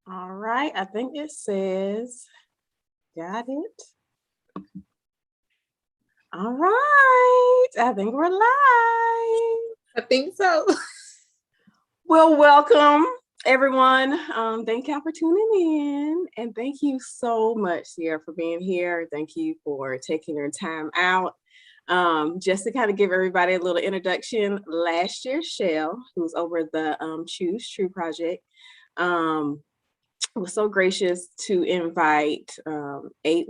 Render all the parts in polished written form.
All right, I think it says, got it. All right, I think we're live. I think so. Well, welcome everyone. Thank y'all for tuning in, and thank you so much, Cierra, for being here. Thank you for taking your time out. Just to kind of give everybody a little introduction, last year, Shell, who's over the Choose True project, was so gracious to invite 8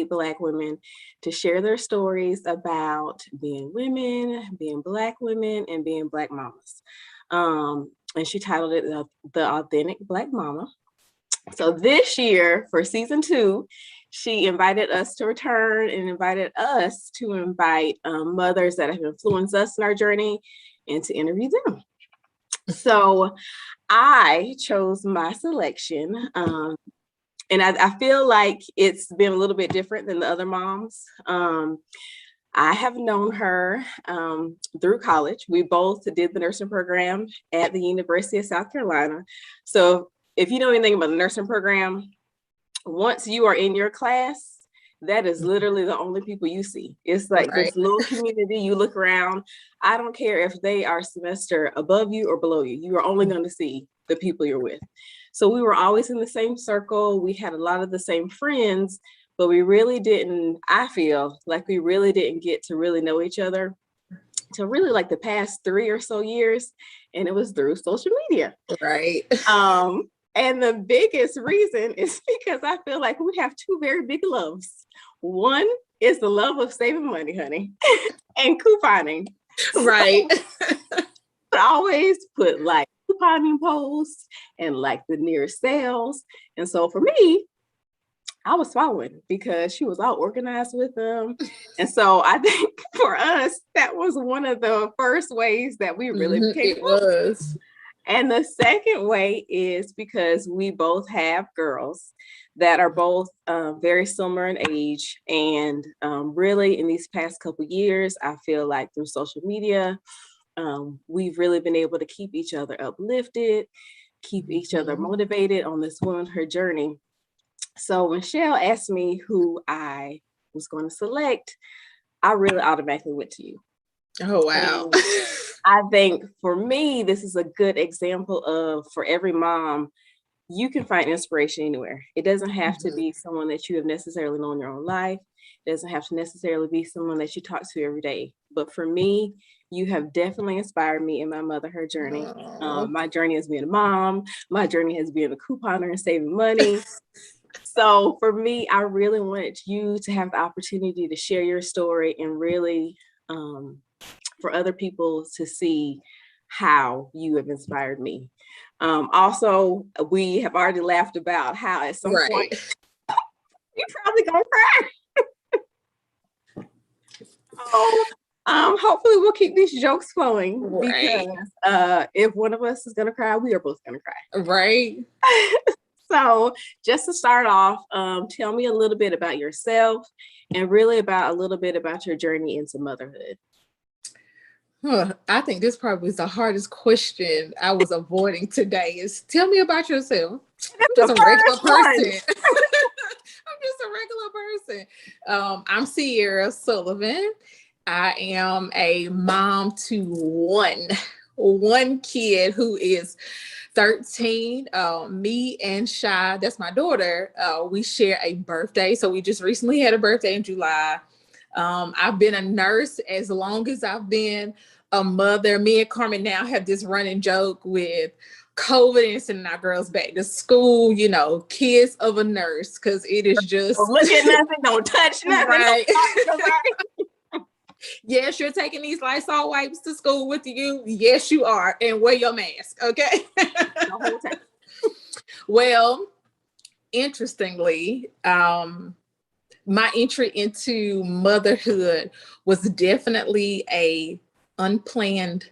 Black women, to share their stories about being women, being Black women, and being Black mamas. And she titled it The Authentic Black Mama. So this year, for season 2, she invited us to return and invited us to invite mothers that have influenced us in our journey and to interview them. So I chose my selection. And I feel like it's been a little bit different than the other moms. I have known her through college. We both did the nursing program at the University of South Carolina. So if you know anything about the nursing program, once you are in your class, that is literally the only people you see. It's like this little community. You look around. I don't care if they are semester above you or below you. You are only going to see the people you're with. So we were always in the same circle. We had a lot of the same friends, but we really didn't, I feel like we really didn't get to really know each other till really like the past 3 or so years. And it was through social media. Right. And the biggest reason is because I feel like we have 2 very big loves. One is the love of saving money, honey, and couponing. Right. I always put like couponing posts and like the nearest sales. And so for me, I was following because she was all organized with them. And so I think for us, that was one of the first ways that we really became close. It was. And the second way is because we both have girls that are both very similar in age. And really in these past couple years, I feel like through social media, we've really been able to keep each other uplifted, keep each other motivated on this womanhood journey. So when Shell asked me who I was going to select, I really automatically went to you. Oh, wow. I think for me, this is a good example of, for every mom, you can find inspiration anywhere. It doesn't have to be someone that you have necessarily known your own life. It doesn't have to necessarily be someone that you talk to every day. But for me, you have definitely inspired me in my motherhood journey. My journey has been a mom. My journey has been a couponer and saving money. So for me, I really wanted you to have the opportunity to share your story and really for other people to see how you have inspired me. Also, we have already laughed about how at some point you're probably gonna cry. Hopefully we'll keep these jokes flowing because if one of us is gonna cry, we are both gonna cry. Right. So just to start off, tell me a little bit about yourself and really about a little bit about your journey into motherhood. I think this probably is the hardest question I was avoiding today is tell me about yourself. I'm just a regular person. I'm just a regular person. I'm Cierra Sullivan. I am a mom to one kid who is 13. Me and Shy, that's my daughter, we share a birthday. So we just recently had a birthday in July. I've been a nurse as long as I've been a mother. Me and Carmen now have this running joke with COVID and sending our girls back to school, you know, kids of a nurse, because it is just look at nothing, don't touch nothing. Right. Yes, you're taking these Lysol wipes to school with you. Yes, you are. And wear your mask, okay? The whole time. Well, interestingly, my entry into motherhood was definitely a unplanned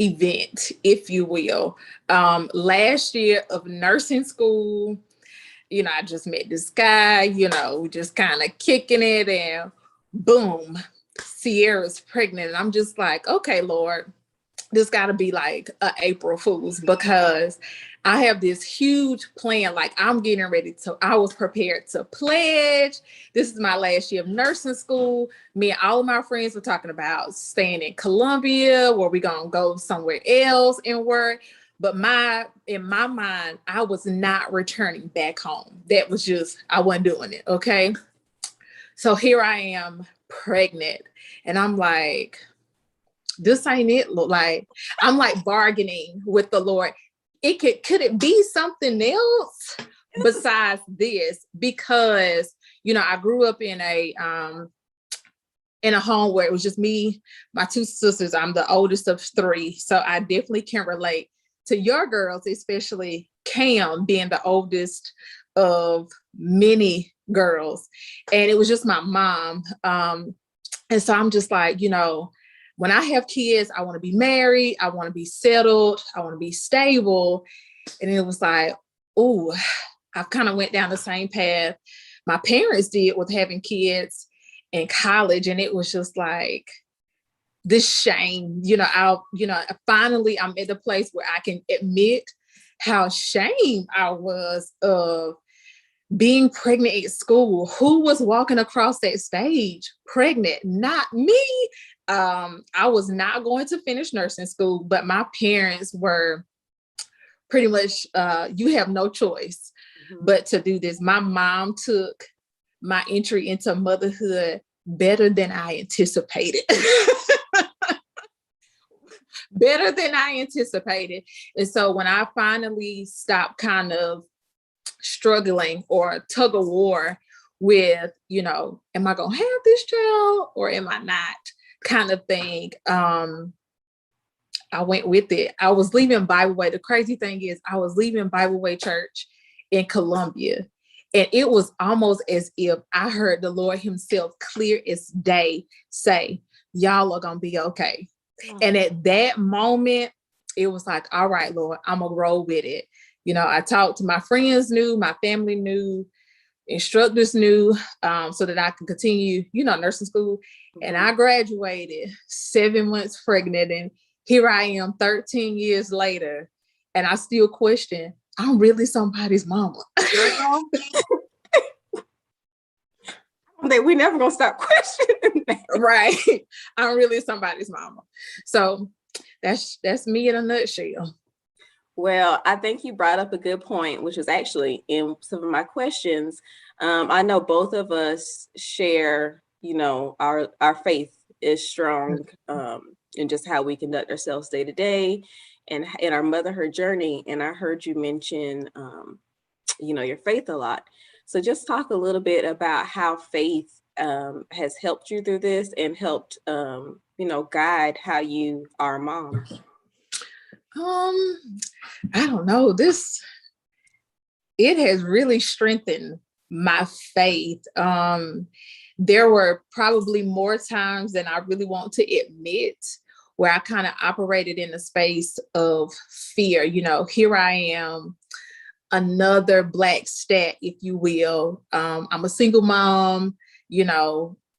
event, if you will. Last year of nursing school, you know, I just met this guy, you know, just kind of kicking it, and boom, Sierra's pregnant. And I'm just like, okay, Lord, this got to be like a April Fool's, because I have this huge plan. Like, I'm getting ready to, I was prepared to pledge. This is my last year of nursing school. Me and all of my friends were talking about staying in Columbia, where we going to go somewhere else and work. But in my mind, I was not returning back home. That was just, I wasn't doing it. Okay. So here I am pregnant, and I'm like, this ain't it. Look, like, I'm like bargaining with the Lord. Could it be something else besides this? Because, I grew up in a home where it was just me, my two sisters. I'm the oldest of three. So I definitely can relate to your girls, especially Cam being the oldest of many girls. And it was just my mom. And so I'm just like, when I have kids, I want to be married. I want to be settled. I want to be stable. And it was like, oh, I kind of went down the same path my parents did with having kids in college. And it was just like this shame, finally I'm at the place where I can admit how ashamed I was of being pregnant at school. Who was walking across that stage pregnant? Not me. I was not going to finish nursing school, but my parents were pretty much, you have no choice but to do this. My mom took my entry into motherhood better than I anticipated. Better than I anticipated. And so when I finally stopped kind of struggling or tug of war with, am I going to have this child or am I not, kind of thing, I went with it. I was leaving Bible Way. The crazy thing is, I was leaving Bible Way Church in Columbia, and it was almost as if I heard the Lord himself clear as day say, y'all are going to be okay. And at that moment, it was like, all right, Lord, I'm going to roll with it. I talked to my friends, knew, my family knew, instructors knew, so that I could continue, nursing school. And I graduated 7 months pregnant. And here I am 13 years later. And I still question, I'm really somebody's mama. That we never gonna stop questioning that. Right. I'm really somebody's mama. So that's me in a nutshell. Well, I think you brought up a good point, which was actually in some of my questions. I know both of us share, our faith is strong in just how we conduct ourselves day to day and in our motherhood journey. And I heard you mention, your faith a lot. So just talk a little bit about how faith has helped you through this and helped, guide how you are a mom. I don't know. It has really strengthened my faith. There were probably more times than I really want to admit where I kind of operated in a space of fear. Here I am, another Black stat, if you will. I'm a single mom.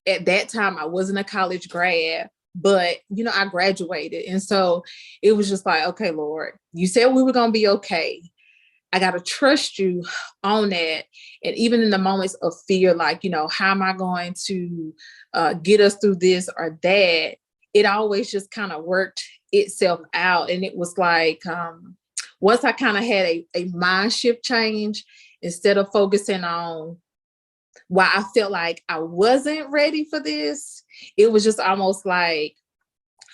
At that time, I wasn't a college grad, but, I graduated. And so it was just like, okay, Lord, you said we were going to be okay. I got to trust you on that. And even in the moments of fear, like, how am I going to get us through this or that? It always just kind of worked itself out. And it was like, once I kind of had a mind shift change, instead of focusing on why I felt like I wasn't ready for this, it was just almost like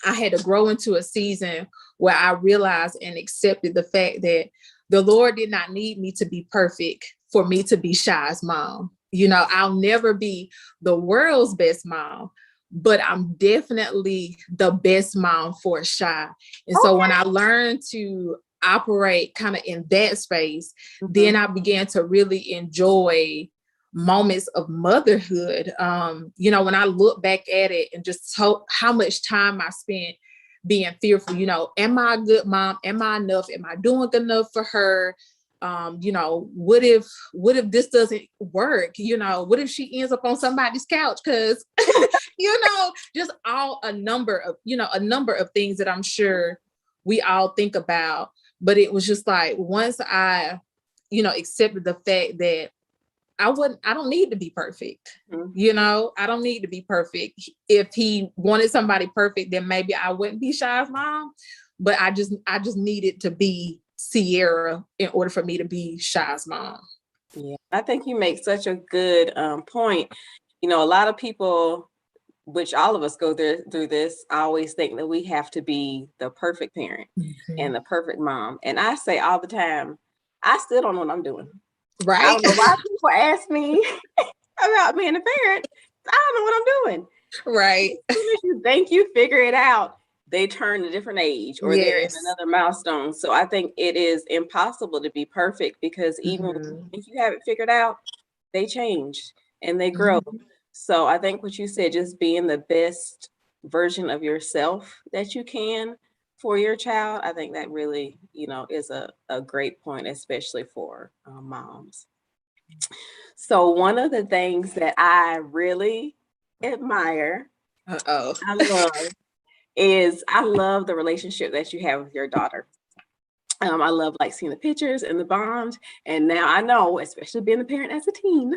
I had to grow into a season where I realized and accepted the fact that the Lord did not need me to be perfect for me to be Shy's mom. I'll never be the world's best mom, but I'm definitely the best mom for Shy. And so when I learned to operate kind of in that space, then I began to really enjoy moments of motherhood. When I look back at it and just how much time I spent being fearful, am I a good mom? Am I enough? Am I doing enough for her? What if this doesn't work? What if she ends up on somebody's couch? Cause, just a number of things that I'm sure we all think about. But it was just like, once I, accepted the fact that I don't need to be perfect. Mm-hmm. I don't need to be perfect. If he wanted somebody perfect, then maybe I wouldn't be Shy's mom. But I just needed to be Cierra in order for me to be Shy's mom. Yeah, I think you make such a good point. A lot of people, which all of us go through this, always think that we have to be the perfect parent Mm-hmm. and the perfect mom. And I say all the time, I still don't know what I'm doing. I Right. don't know why people ask me about being a parent. I don't know what I'm doing. Right. As soon as you think you figure it out, they turn a different age or they're in Yes. another milestone. So I think it is impossible to be perfect because even when you Mm-hmm. think you have it figured out, they change and they grow. Mm-hmm. So I think what you said, just being the best version of yourself that you can for your child, I think that really, is a great point, especially for moms. So one of the things that I really admire, Uh-oh. I love, is I love the relationship that you have with your daughter. I love like seeing the pictures and the bond. And now I know, especially being a parent as a teen,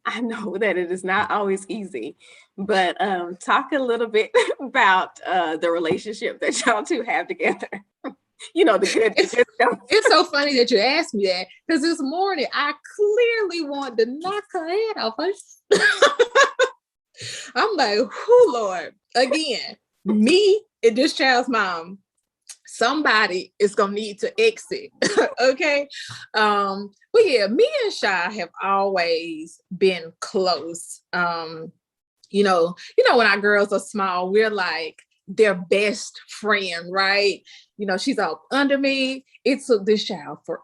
I know that it is not always easy. But talk a little bit about the relationship that y'all two have together. The It's good stuff. it's so funny that you asked me that, because this morning I clearly wanted to knock her head off. I'm like, whoo, Lord. Again, me and this child's mom, somebody is gonna need to exit. Okay. But yeah, me and Shy have always been close. When our girls are small, we're like their best friend, right? She's all under me. It took this child for,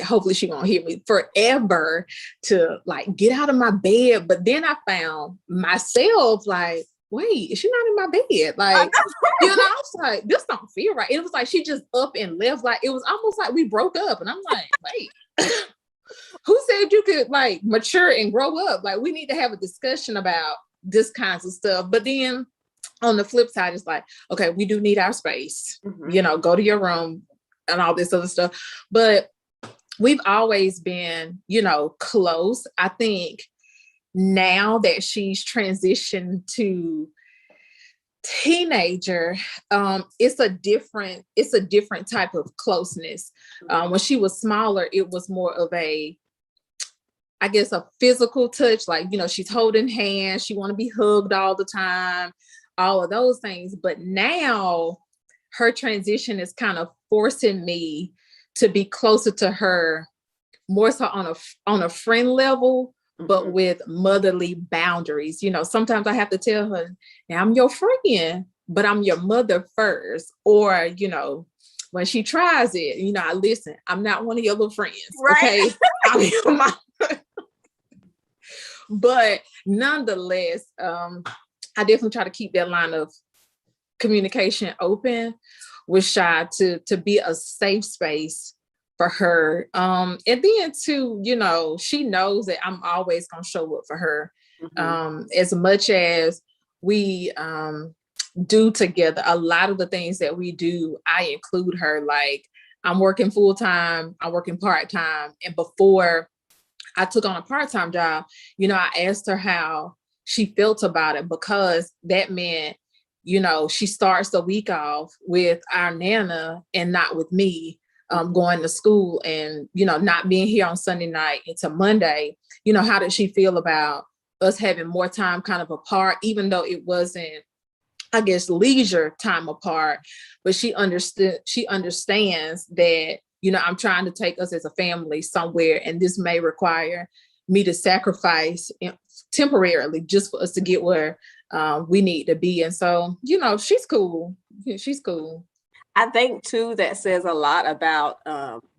hopefully she won't hear me, forever to like get out of my bed. But then I found myself like, wait, is she not in my bed? Like, I was like, this don't feel right. It was like she just up and left. Like, it was almost like we broke up. And I'm like, wait, who said you could like mature and grow up? Like, we need to have a discussion about this kinds of stuff. But then on the flip side, it's like, okay, we do need our space, Mm-hmm. go to your room and all this other stuff. But we've always been, close. I think now that she's transitioned to teenager, it's a different type of closeness. When she was smaller, it was more of I guess a physical touch, like, she's holding hands, she want to be hugged all the time, all of those things. But now her transition is kind of forcing me to be closer to her, more so on a friend level, but Mm-hmm. with motherly boundaries. Sometimes I have to tell her, now I'm your friend, but I'm your mother first. Or, when she tries it, I listen, I'm not one of your little friends. Right. Okay. I'm your mom. But nonetheless, I definitely try to keep that line of communication open with Shy to be a safe space for her. And then too, she knows that I'm always gonna show up for her. Mm-hmm. As much as we do together, a lot of the things that we do, I include her. Like, I'm working full time, I'm working part time, and before I took on a part-time job, I asked her how she felt about it, because that meant, she starts the week off with our Nana and not with me, going to school, and, not being here on Sunday night into Monday. How did she feel about us having more time kind of apart, even though it wasn't, I guess, leisure time apart? But she understands that, I'm trying to take us as a family somewhere, and this may require me to sacrifice temporarily just for us to get where we need to be. And so, she's cool. Yeah, she's cool. I think too that says a lot about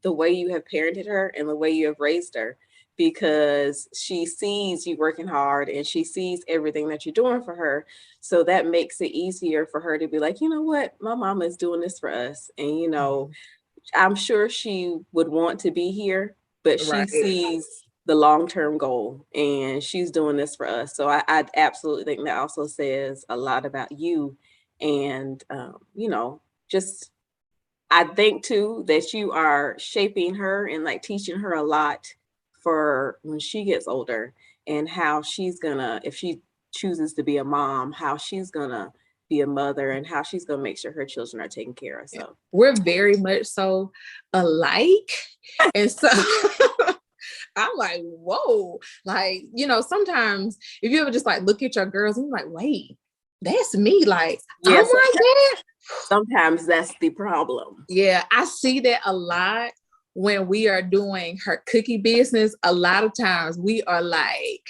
the way you have parented her and the way you have raised her, because she sees you working hard and she sees everything that you're doing for her. So that makes it easier for her to be like, you know what, my mama is doing this for us. And I'm sure she would want to be here, but she Right. sees the long-term goal and she's doing this for us. So I absolutely think that also says a lot about you and, just I think too that you are shaping her and like teaching her a lot for when she gets older, and how she's gonna, if she chooses to be a mom, how she's gonna be a mother, and how she's gonna make sure her children are taken care of. So we're very much so alike. And so I'm like, whoa, like, sometimes if you ever just like look at your girls and you're like, wait, that's me. Like, I'm yeah, like that. sometimes that's the problem. Yeah, I see that a lot when we are doing her cookie business. A lot of times we are like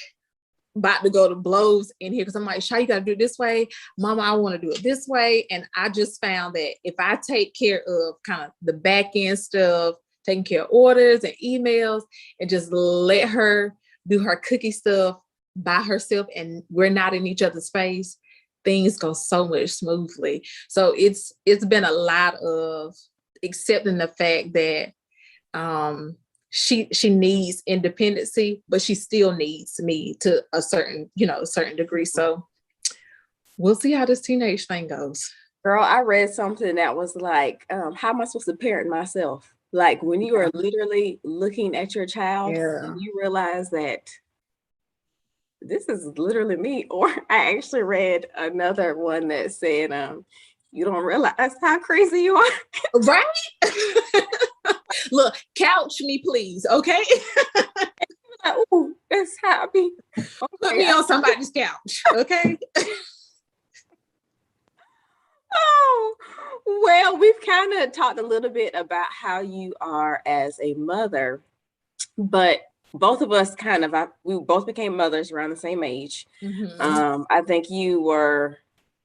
about to go to blows in here because I'm like, Shy, you got to do it this way. Mama, I want to do it this way. And I just found that if I take care of kind of the back end stuff, taking care of orders and emails, and just let her do her cookie stuff by herself, and we're not in each other's face, things go so much smoothly. So it's been a lot of accepting the fact that she needs independency, but she still needs me to a certain degree. So we'll see how this teenage thing goes. Girl, I read something that was like, how am I supposed to parent myself? Like when you are literally looking at your child Yeah. and you realize that this is literally me. Or I actually read another one that said, you don't realize how crazy you are. Right? Look, couch me, please. Okay. Like, ooh, that's happy. Okay, Put me on somebody's couch. Okay. Oh, well, we've kind of talked a little bit about how you are as a mother, but both of us we both became mothers around the same age. Mm-hmm. I think you were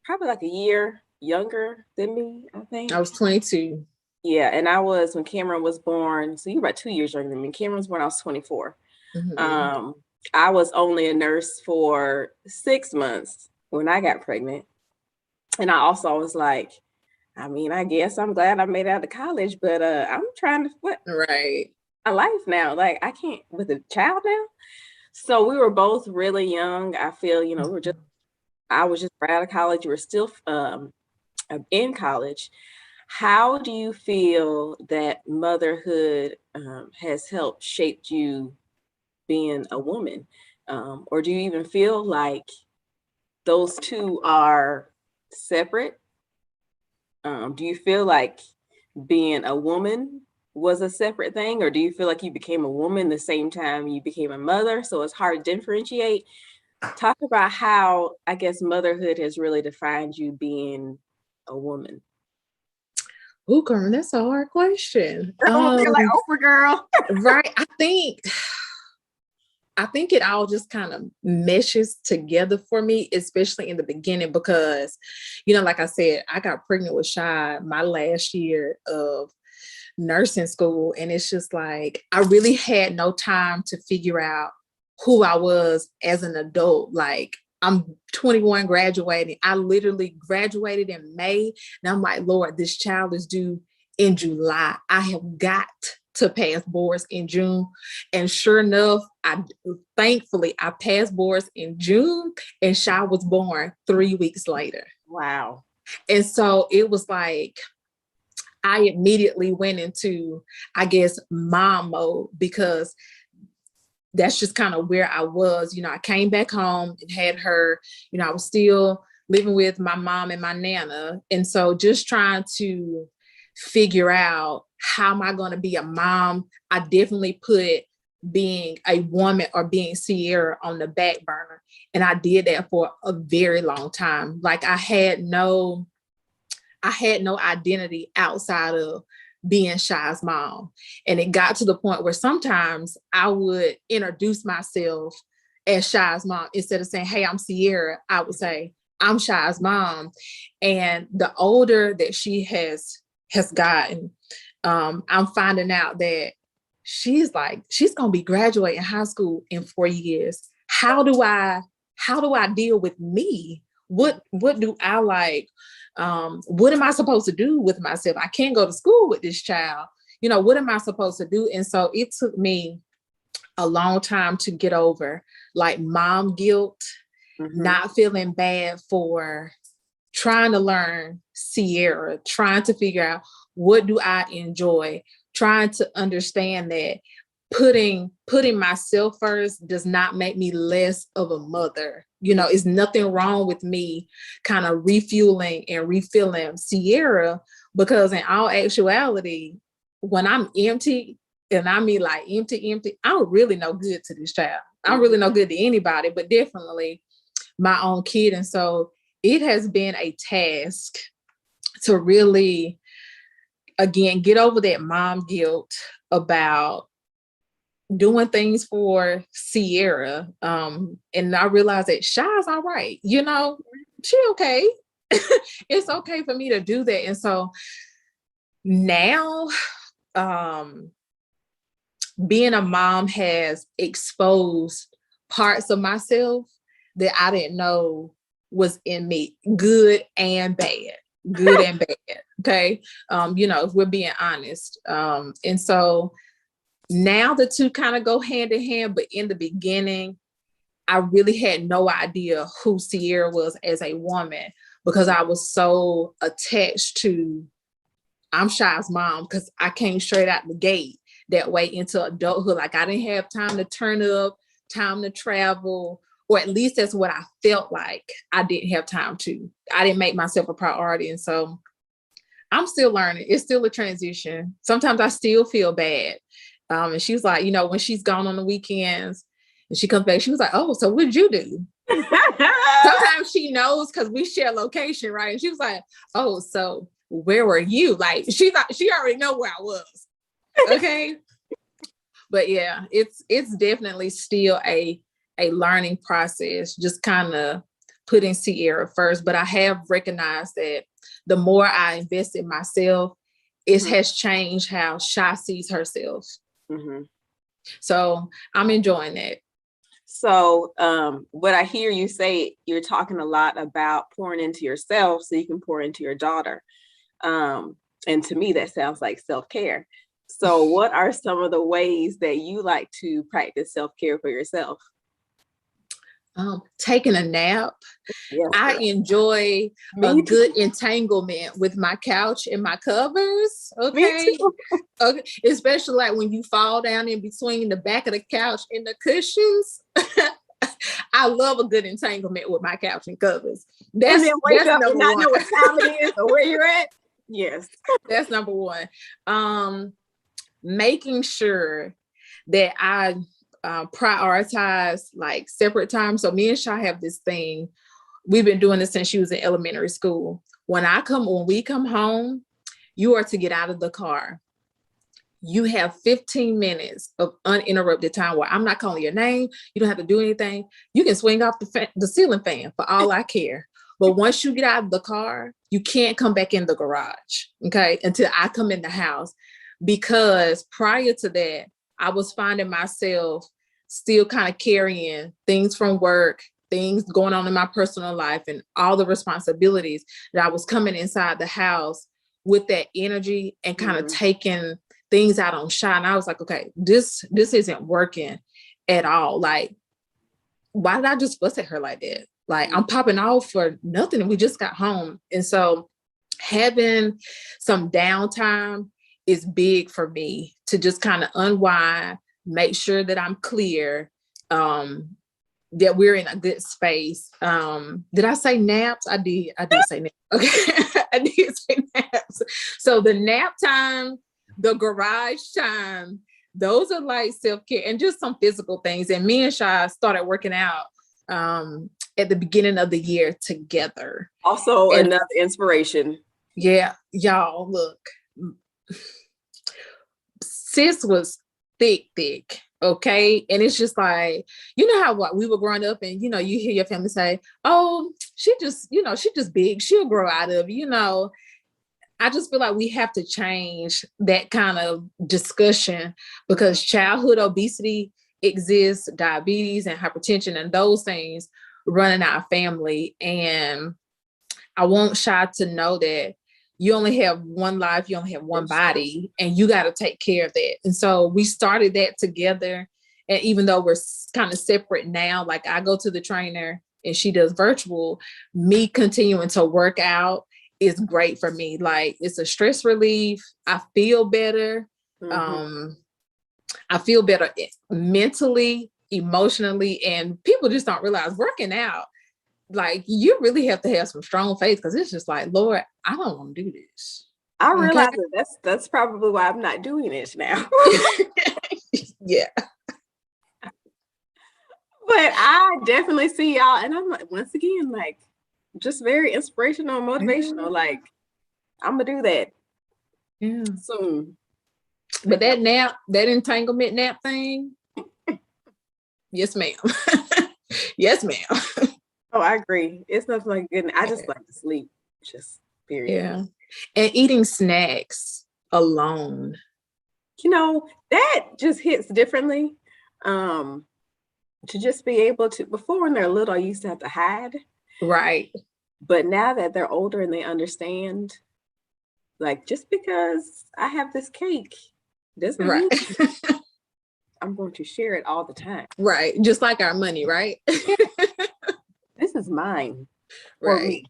probably like a year younger than me, I think. I was 22. Yeah, and I was when Cameron was born. So you were about 2 years younger than me. Cameron was born, I was 24. Mm-hmm. I was only a nurse for 6 months when I got pregnant. And I also was like, I mean, I guess I'm glad I made it out of college, but I'm trying to what Right. my life now. Like I can't with a child now. So we were both really young. I feel, I was just right out of college. You were still in college. How do you feel that motherhood has helped shape you being a woman? Or do you even feel like those two are separate? Do you feel like being a woman was a separate thing, or do you feel like you became a woman the same time you became a mother, so it's hard to differentiate? Talk about how, I guess, motherhood has really defined you being a woman. Oh, Carmen, that's a hard question. You're like Oprah girl. Right. I think it all just kind of meshes together for me, especially in the beginning, because, like I said, I got pregnant with Shy my last year of nursing school. And it's just like, I really had no time to figure out who I was as an adult. Like, I'm 21 graduating. I literally graduated in May. And I'm like, Lord, this child is due in July. I have got to pass boards in June. And sure enough, thankfully I passed boards in June, and Shy was born 3 weeks later. Wow. And so it was like, I immediately went into, I guess, mom mode, because that's just kind of where I was. I came back home and had her, I was still living with my mom and my nana. And so just trying to figure out, how am I going to be a mom? I definitely put being a woman or being Cierra on the back burner. And I did that for a very long time. Like I had no identity outside of being Shy's mom. And it got to the point where sometimes I would introduce myself as Shy's mom. Instead of saying, hey, I'm Cierra, I would say, I'm Shy's mom. And the older that she has gotten, I'm finding out that she's going to be graduating high school in 4 years. How do I deal with me? What do I like? What am I supposed to do with myself? I can't go to school with this child. What am I supposed to do? And so it took me a long time to get over like mom guilt, not feeling bad for trying to learn Cierra, trying to figure out what do I enjoy, trying to understand that putting myself first does not make me less of a mother. It's nothing wrong with me kind of refueling and refilling Cierra, because in all actuality, when I'm empty, and I mean like empty, I don't really no good to this child. I don't really no good to anybody, but definitely my own kid. And so it has been a task to really, again, get over that mom guilt about doing things for Cierra. And I realized that Shy's all right. She okay. It's okay for me to do that. And so now, being a mom has exposed parts of myself that I didn't know was in me, good and bad. Okay. If we're being honest. And so now the two kind of go hand in hand, but in the beginning, I really had no idea who Cierra was as a woman, because I was so attached to, I'm Shy's mom, because I came straight out the gate that way into adulthood. Like I didn't have time to turn up, time to travel, or at least that's what I felt like. I didn't have time to. I didn't make myself a priority. And so I'm still learning. It's still a transition. Sometimes I still feel bad. And she's like, when she's gone on the weekends and she comes back, she was like, oh, so what did you do? Sometimes she knows because we share location, right? And she was like, oh, so where were you? Like she already know where I was. Okay. But yeah, it's definitely still a learning process, just kind of putting Cierra first. But I have recognized that the more I invest in myself, it has changed how Shy sees herself. So I'm enjoying that. So what I hear you say, you're talking a lot about pouring into yourself so you can pour into your daughter. And to me, that sounds like self-care. So what are some of the ways that you like to practice self-care for yourself? Taking a nap. Yes, I enjoy a good entanglement with my couch and my covers. Okay. Okay. Especially like when you fall down in between the back of the couch and the cushions. I love a good entanglement with my couch and covers. That's number one. Know what time it is or where you're at. Yes. That's number one. Making sure that I prioritize like separate time. So me and Shy have this thing. We've been doing this since she was in elementary school. When we come home, you are to get out of the car. You have 15 minutes of uninterrupted time where I'm not calling your name. You don't have to do anything. You can swing off the ceiling fan for all I care. But once you get out of the car, you can't come back in the garage, okay, until I come in the house. Because prior to that, I was finding myself still kind of carrying things from work, things going on in my personal life, and all the responsibilities that I was coming inside the house with that energy and kind of taking things out on Shy. And I was like, okay, this isn't working at all. Like, why did I just fuss at her like that? Like, I'm popping off for nothing. And we just got home. And so having some downtime is big for me to just kind of unwind, make sure that I'm clear, that we're in a good space. Did I say naps? I did say naps. Okay. I did say naps. So the nap time, the garage time, those are like self-care and just some physical things. And me and Shy started working out at the beginning of the year together. Also another inspiration. Yeah, y'all, look. Sis was thick, okay? And it's just like, you know how we were growing up and, you hear your family say, oh, she just big. She'll grow out of, I just feel like we have to change that kind of discussion because childhood obesity exists, diabetes and hypertension and those things run in our family. And I want Shy to know that you only have one life, you only have one body, and you got to take care of that. And so we started that together. And even though we're kind of separate now, like I go to the trainer and she does virtual, me continuing to work out is great for me. Like, it's a stress relief. I feel better. I feel better mentally, emotionally, and people just don't realize working out, like, you really have to have some strong faith, because it's just like, Lord, I don't want to do this. I Okay. realize that's probably why I'm not doing it now. Yeah. But I definitely see y'all, and I'm like, once again, like, just very inspirational and motivational. Like, I'm gonna do that soon. But that entanglement nap thing, yes, ma'am. Yes, ma'am. Oh, I agree. It's nothing like good. I just like to sleep. Just period. Yeah. And eating snacks alone. That just hits differently. To just be able to, before when they're little, I used to have to hide. Right. But now that they're older and they understand, like, just because I have this cake doesn't mean I'm going to share it all the time. Right. Just like our money, right? This is mine for me,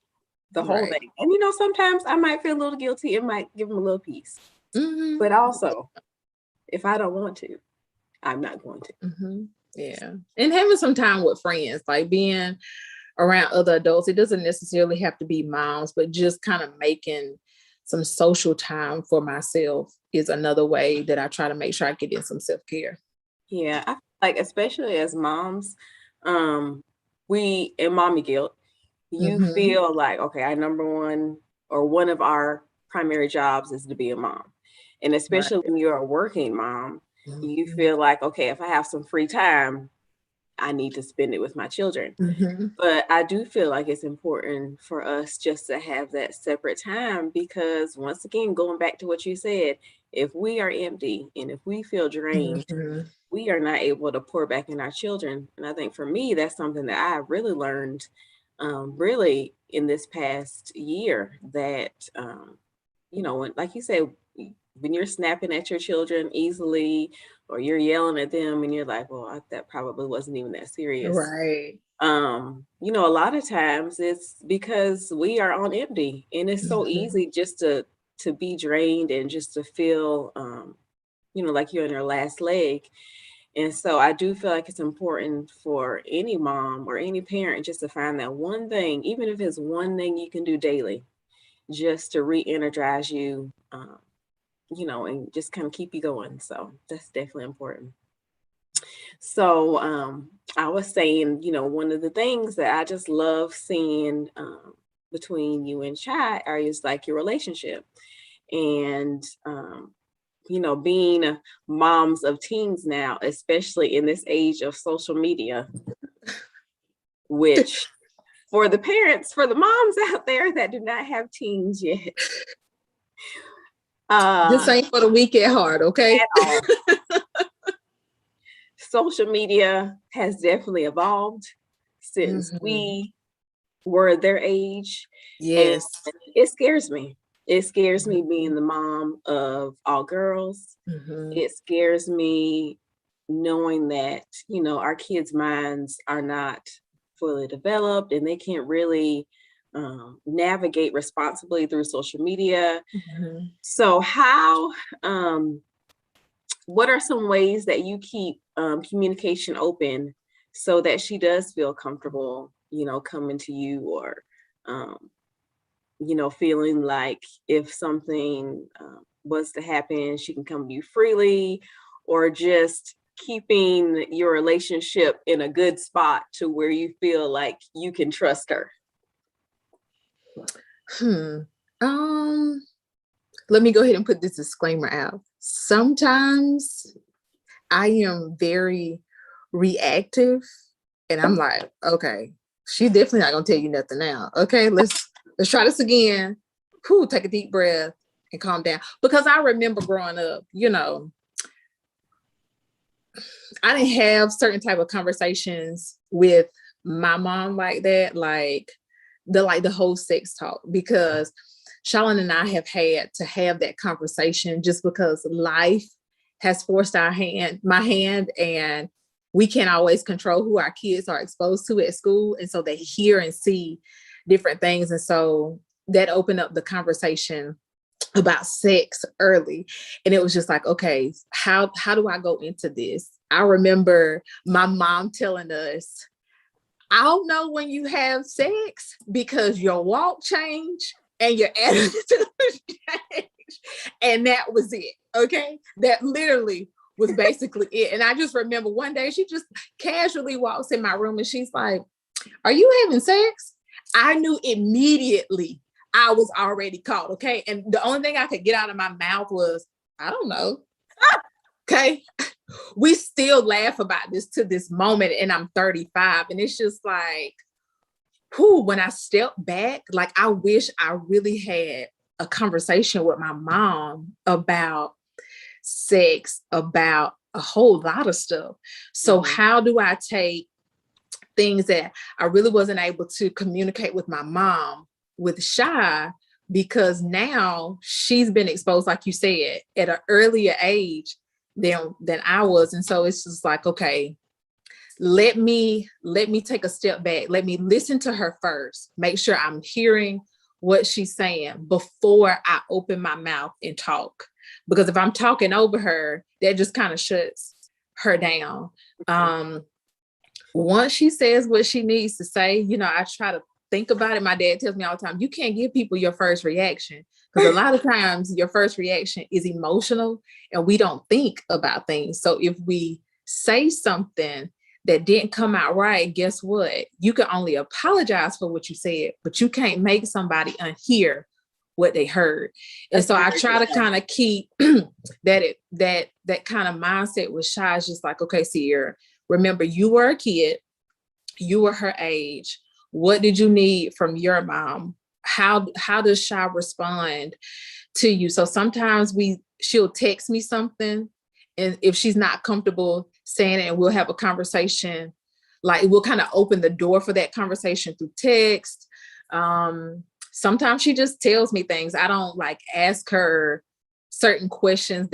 the whole thing. And sometimes I might feel a little guilty. It might give them a little piece. But also, if I don't want to, I'm not going to. Yeah. And having some time with friends, like being around other adults. It doesn't necessarily have to be moms, but just kind of making some social time for myself is another way that I try to make sure I get in some self-care. Yeah. I feel like, especially as moms, we in mommy guilt, you feel like, okay, our number one or one of our primary jobs is to be a mom. And especially when you're a working mom, you feel like, okay, if I have some free time, I need to spend it with my children. But I do feel like it's important for us just to have that separate time, because once again, going back to what you said, if we are empty and if we feel drained, we are not able to pour back in our children. And I think for me, that's something that I really learned really in this past year, that, when, like you said, when you're snapping at your children easily, or you're yelling at them and you're like, well, that probably wasn't even that serious. Right. A lot of times it's because we are on empty, and it's so easy just to be drained and just to feel, like you're in your last leg. And so I do feel like it's important for any mom or any parent just to find that one thing, even if it's one thing you can do daily, just to re-energize you, and just kind of keep you going. So that's definitely important. So I was saying, one of the things that I just love seeing between you and Chad is like your relationship. And being moms of teens now, especially in this age of social media, which for the parents, for the moms out there that do not have teens yet, this ain't for the weak at heart, okay? At all. Social media has definitely evolved since we were their age. Yes. And it scares me. It scares me being the mom of all girls. It scares me knowing that, our kids' minds are not fully developed and they can't really navigate responsibly through social media. So what are some ways that you keep communication open so that she does feel comfortable, coming to you, or, feeling like if something was to happen, she can come to you freely, or just keeping your relationship in a good spot to where you feel like you can trust her? Let me go ahead and put this disclaimer out. Sometimes I am very reactive, and I'm like, okay, she's definitely not gonna tell you nothing now. Okay, let's try this again. Take a deep breath and calm down. Because I remember growing up, I didn't have certain type of conversations with my mom like that, like the whole sex talk, because Charlene and I have had to have that conversation just because life has forced my hand, and we can't always control who our kids are exposed to at school. And so they hear and see different things. And so that opened up the conversation about sex early. And it was just like, okay, how do I go into this? I remember my mom telling us, I'll know when you have sex because your walk change and your attitude change. And that was it. Okay. That literally was basically it. And I just remember one day she just casually walks in my room and she's like, are you having sex? I knew immediately I was already caught. Okay. And the only thing I could get out of my mouth was, I don't know. Okay. We still laugh about this to this moment. And I'm 35. And it's just like, when I step back, like I wish I really had a conversation with my mom about sex, about a whole lot of stuff. So how do I take things that I really wasn't able to communicate with my mom with Shy, because now she's been exposed, like you said, at an earlier age than I was. And so it's just like, okay, let me take a step back. Let me listen to her first, make sure I'm hearing what she's saying before I open my mouth and talk. Because if I'm talking over her, that just kind of shuts her down. Once she says what she needs to say, I try to think about it. My dad tells me all the time, you can't give people your first reaction, because a lot of times your first reaction is emotional and we don't think about things. So if we say something that didn't come out right, guess what? You can only apologize for what you said, but you can't make somebody unhear what they heard. And so I try to kind of keep that kind of mindset with Shy. Is just like, okay, Cierra, remember you were a kid, you were her age. What did you need from your mom? How does Shy respond to you? So sometimes she'll text me something, and if she's not comfortable saying it, and we'll have a conversation, like we'll kind of open the door for that conversation through text. Sometimes she just tells me things. I don't like ask her certain questions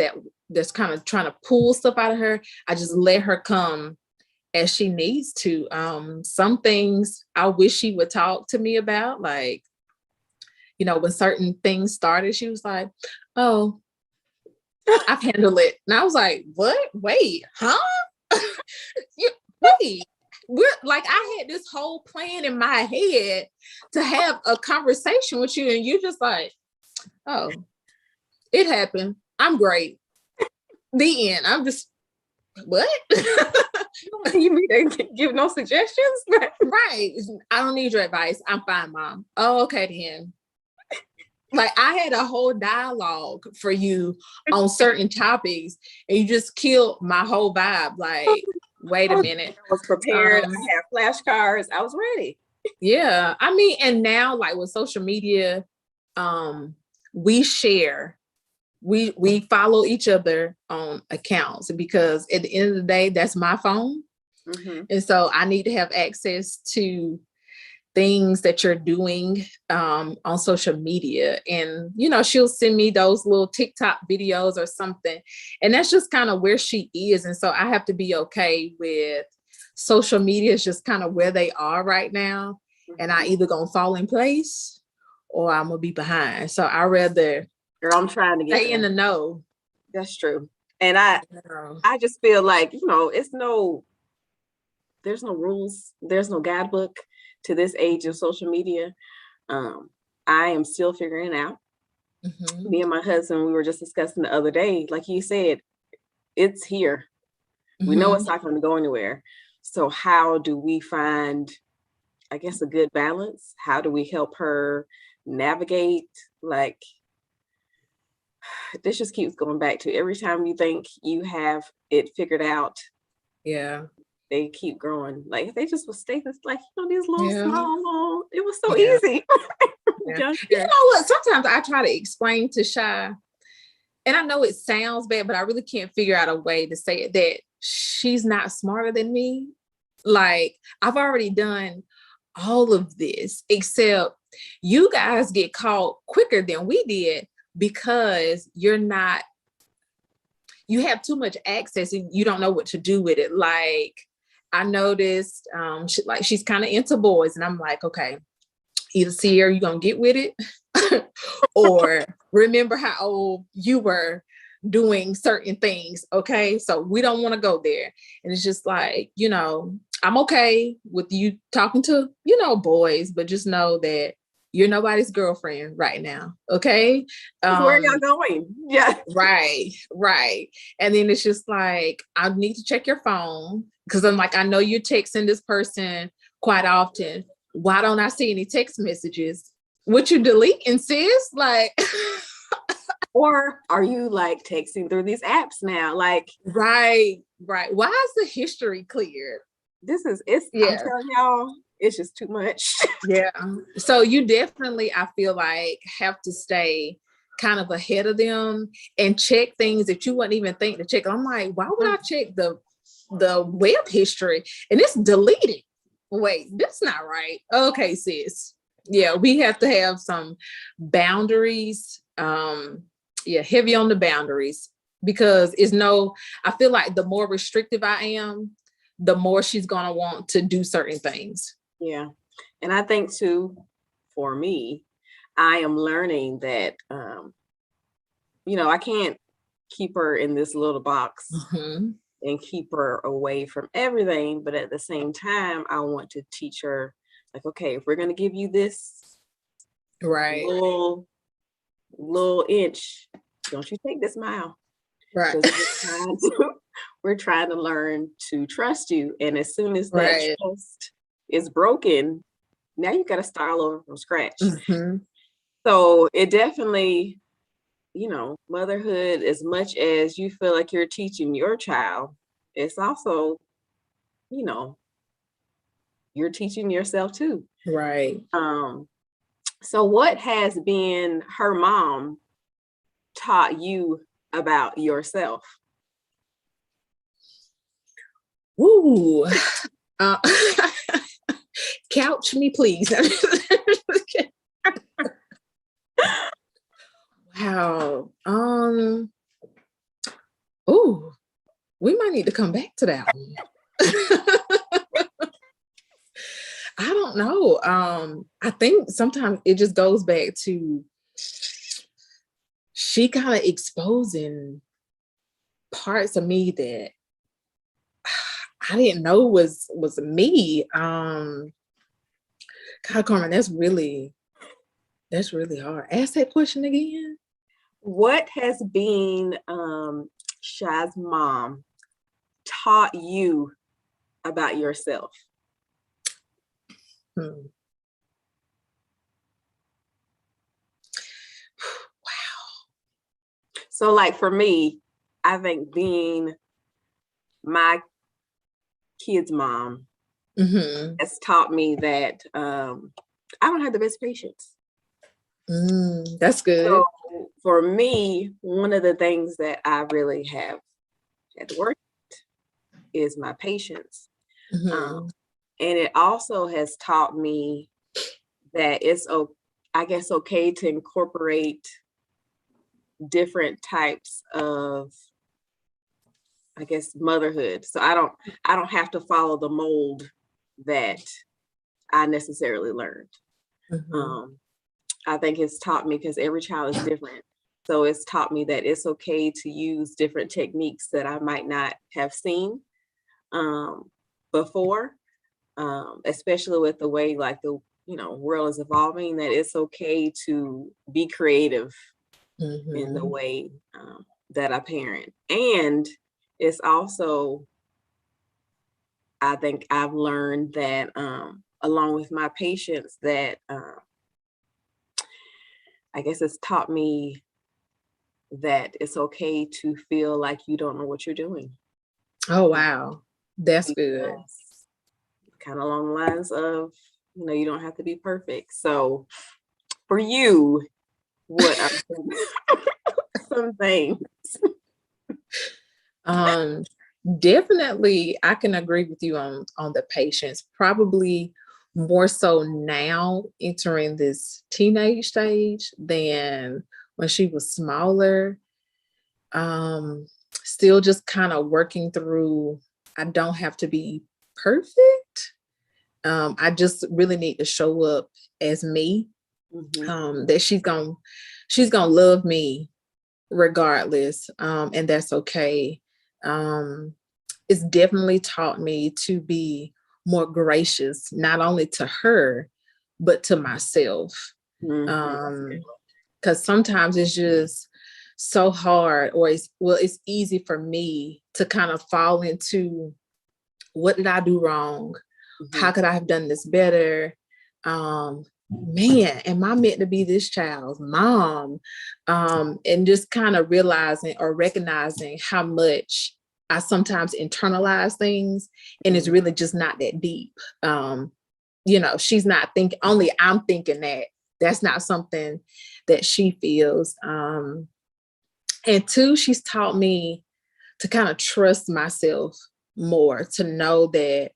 that's kind of trying to pull stuff out of her. I just let her come as she needs to. Some things I wish she would talk to me about, like, when certain things started, she was like, oh, I've handled it. And I was like, what? Wait, huh? Wait. I had this whole plan in my head to have a conversation with you, and you just like, oh, it happened. I'm great. The end. I'm just, what? You mean to give no suggestions? Right. I don't need your advice. I'm fine, Mom. Oh, okay then. Like I had a whole dialogue for you on certain topics, and you just killed my whole vibe. Like, wait a minute. I was prepared. I had flashcards. I was ready. Yeah. I mean, and now like with social media, we share, we follow each other on accounts, because at the end of the day, that's my phone. And so I need to have access to things that you're doing on social media. And, she'll send me those little TikTok videos or something. And that's just kind of where she is. And so I have to be okay with social media is just kind of where they are right now. And I either gonna fall in place or I'm gonna be behind. So I rather I'm trying to get stay in the know. That's true. And I just feel like, there's no rules. There's no guidebook to this age of social media. I am still figuring it out. Me and my husband, we were just discussing the other day, like you said, it's here. We know it's not going to go anywhere. So how do we find, I guess, a good balance? How do we help her navigate? Like, this just keeps going back to every time you think you have it figured out. Yeah. They keep growing. Like they just will stay like, these little small, it was so easy. You know what? Sometimes I try to explain to Shy, and I know it sounds bad, but I really can't figure out a way to say it, that she's not smarter than me. Like I've already done all of this, except you guys get caught quicker than we did because you have too much access and you don't know what to do with it. Like I noticed she's kind of into boys, and I'm like, okay, either Cierra, you're gonna get with it, or remember how old you were doing certain things. Okay, so we don't want to go there. And it's just like, I'm okay with you talking to, boys, but just know that you're nobody's girlfriend right now. Okay. Where are y'all going? Yeah. Right. And then it's just like, I need to check your phone, because I'm like, I know you're texting this person quite often. Why don't I see any text messages? What you deleting, sis? Like, or are you like texting through these apps now? Like, right. Why is the history cleared? I'm telling y'all, it's just too much. Yeah. So you definitely, I feel like, have to stay kind of ahead of them and check things that you wouldn't even think to check. I'm like, why would I check the web history and it's deleted? Wait, that's not right. Okay, sis. Yeah, we have to have some boundaries. Heavy on the boundaries, because I feel like the more restrictive I am, the more she's gonna want to do certain things. Yeah. And I think too, for me, I am learning that, I can't keep her in this little box and keep her away from everything. But at the same time, I want to teach her, like, okay, if we're going to give you this right little inch, don't you take this mile. Right. We're trying to learn to trust you. And as soon as that trust is broken, now you got to start all over from scratch. So it definitely, motherhood, as much as you feel like you're teaching your child, it's also, you're teaching yourself too. Right. So what has been her mom taught you about yourself? Ooh. Couch me, please. Wow. Ooh, we might need to come back to that one. I don't know. I think sometimes it just goes back to she kind of exposing parts of me that I didn't know was me. God, Carmen, that's really hard. Ask that question again. What has been Shai's mom taught you about yourself? Wow. So like for me, I think being my kid's mom has taught me that I don't have the best patience. That's good. So for me, one of the things that I really have had to work is my patience. And it also has taught me that it's, I guess, okay to incorporate different types of, I guess, motherhood. So I don't have to follow the mold that I necessarily learned. I think it's taught me, because every child is different. So it's taught me that it's okay to use different techniques that I might not have seen before, especially with the way like the world is evolving, that it's okay to be creative in the way that I parent. And it's also, I think I've learned that along with my patience, that I guess it's taught me that it's okay to feel like you don't know what you're doing. Oh, wow. That's good. Kind of along the lines of, you don't have to be perfect. So for you, what are some things? Definitely, I can agree with you on the patience. Probably more so now entering this teenage stage than when she was smaller. Still just kind of working through, I don't have to be perfect. I just really need to show up as me. That she's gonna love me regardless, and that's okay. It's definitely taught me to be more gracious, not only to her, but to myself. Because sometimes it's just so hard, or it's easy for me to kind of fall into, what did I do wrong? How could I have done this better? Man, am I meant to be this child's mom? And just kind of realizing or recognizing how much I sometimes internalize things, and it's really just not that deep. She's not thinking, only I'm thinking that. That's not something that she feels. And two, she's taught me to kind of trust myself more, to know that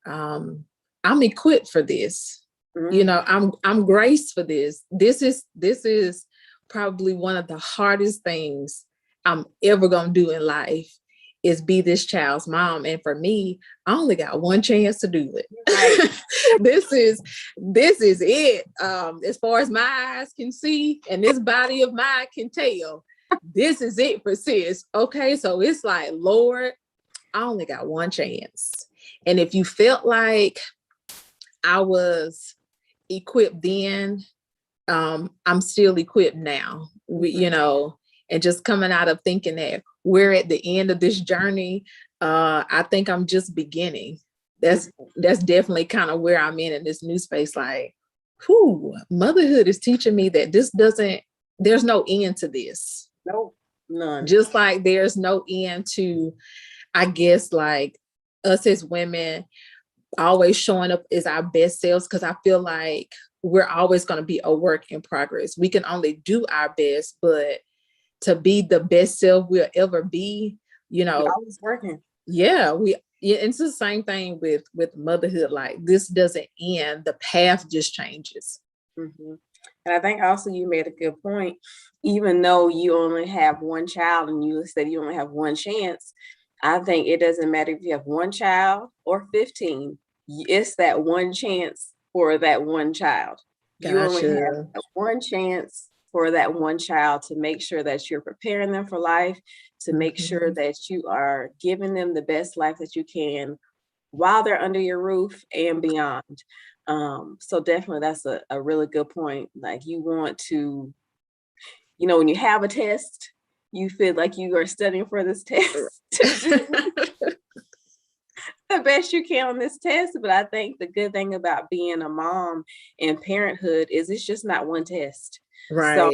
I'm equipped for this. I'm graced for this. This is probably one of the hardest things I'm ever gonna do in life, is be this child's mom. And for me, I only got one chance to do it. Right. This is it. As far as my eyes can see and this body of mine can tell, this is it for sis. Okay, so it's like, Lord, I only got one chance. And if you felt like I was equipped then, I'm still equipped now. And just coming out of thinking that we're at the end of this journey, I think I'm just beginning. That's definitely kind of where I'm in this new space. Like, motherhood is teaching me that there's no end to this. Nope, none. Just like there's no end to, I guess, like us as women always showing up as our best selves, because I feel like we're always going to be a work in progress. We can only do our best, but to be the best self we'll ever be, always working. Yeah, it's the same thing with motherhood. Like, this doesn't end, the path just changes. And I think also you made a good point. Even though you only have one child and you said you only have one chance, I think it doesn't matter if you have one child or 15. It's that one chance for that one child. Gotcha. You only have one chance for that one child, to make sure that you're preparing them for life, to make sure that you are giving them the best life that you can while they're under your roof and beyond. So definitely that's a really good point. Like, you want to, when you have a test, you feel like you are studying for this test to do the best you can on this test. But I think the good thing about being a mom and parenthood is it's just not one test. Right. So